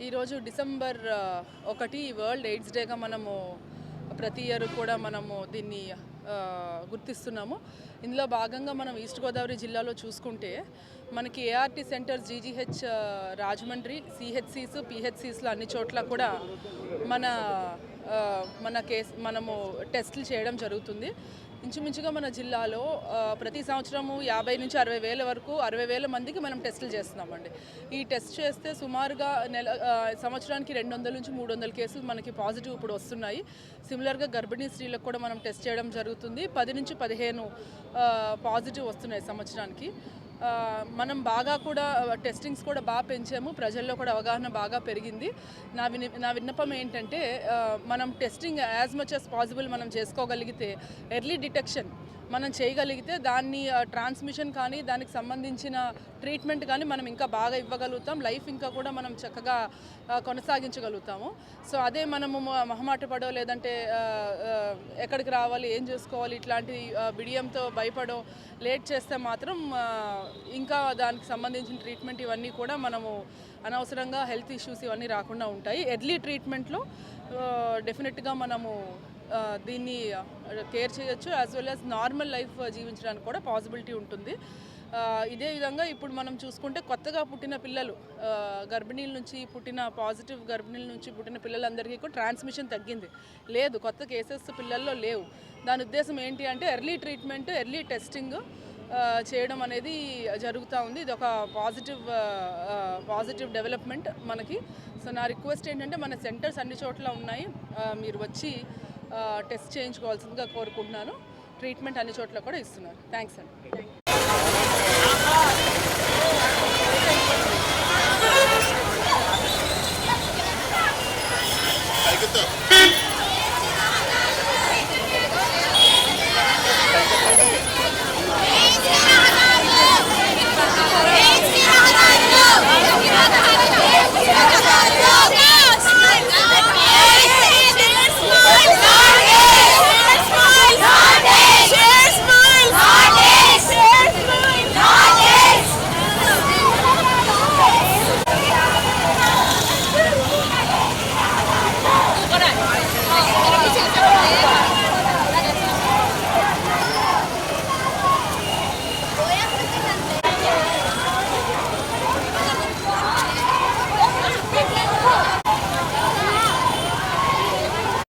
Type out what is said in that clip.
ఈరోజు December 1 world AIDS డేగా మనము ప్రతి ఇయర్ కూడా మనము దీన్ని గుర్తిస్తున్నాము. ఇందులో భాగంగా మనం ఈస్ట్ గోదావరి జిల్లాలో చూసుకుంటే మనకి ఏఆర్టీ సెంటర్స్, జీజీహెచ్ రాజమండ్రి, సిహెచ్సిస్, పిహెచ్సిస్లో అన్ని చోట్ల కూడా మనము టెస్టులు చేయడం జరుగుతుంది. ఇంచుమించుగా మన జిల్లాలో ప్రతి సంవత్సరము 50 నుంచి 60 వేల వరకు 60 వేల మందికి మనం టెస్టులు చేస్తున్నామండి. ఈ టెస్ట్ చేస్తే సుమారుగా సంవత్సరానికి 200 నుంచి 300 కేసులు మనకి పాజిటివ్ ఇప్పుడు వస్తున్నాయి. సిమిలర్గా గర్భిణీ స్త్రీలకు కూడా మనం టెస్ట్ చేయడం జరుగుతుంది. 10 నుంచి 15 పాజిటివ్ వస్తున్నాయి సంవత్సరానికి. మనం బాగా కూడా టెస్టింగ్స్ కూడా బాగా పెంచాము. ప్రజల్లో కూడా అవగాహన బాగా పెరిగింది. నా విన్నపం ఏంటంటే మనం testing as much as possible మనం చేసుకోగలిగితే, ఎర్లీ డిటెక్షన్ మనం చేయగలిగితే దాన్ని ట్రాన్స్మిషన్ కానీ దానికి సంబంధించిన ట్రీట్మెంట్ కానీ మనం ఇంకా బాగా ఇవ్వగలుగుతాం. లైఫ్ ఇంకా కూడా మనం చక్కగా కొనసాగించగలుగుతాము. సో అదే మనము మొహమాట పడో లేదంటే ఎక్కడికి రావాలి, ఏం చేసుకోవాలి, ఇట్లాంటి బిడియంతో భయపడో లేట్ చేస్తే మాత్రం ఇంకా దానికి సంబంధించిన ట్రీట్మెంట్ ఇవన్నీ కూడా మనము అనవసరంగా హెల్త్ ఇష్యూస్ ఇవన్నీ రాకుండా ఉంటాయి. ఎర్లీ ట్రీట్మెంట్లో డెఫినెట్గా మనము దీన్ని కేర్ చేయొచ్చు. As well as normal life జీవించడానికి కూడా పాసిబిలిటీ ఉంటుంది. ఇదే విధంగా ఇప్పుడు మనం చూసుకుంటే కొత్తగా పుట్టిన పిల్లలు, గర్భిణీల నుంచి పుట్టిన పాజిటివ్ గర్భిణీల నుంచి పుట్టిన పిల్లలందరికీ కూడా ట్రాన్స్మిషన్ తగ్గింది లేదు, కొత్త కేసెస్ పిల్లల్లో లేవు. దాని ఉద్దేశం ఏంటి అంటే ఎర్లీ ట్రీట్మెంట్, ఎర్లీ టెస్టింగ్ చేయడం అనేది జరుగుతూ ఉంది. ఇది ఒక పాజిటివ్ డెవలప్మెంట్ మనకి. సో నా రిక్వెస్ట్ ఏంటంటే మన సెంటర్స్ అన్ని చోట్ల ఉన్నాయి, మీరు వచ్చి టెస్ట్ చేయించుకోవాల్సిందిగా కోరుకుంటున్నాను. ట్రీట్మెంట్ అన్ని చోట్ల కూడా ఇస్తున్నారు. థ్యాంక్స్ అండి.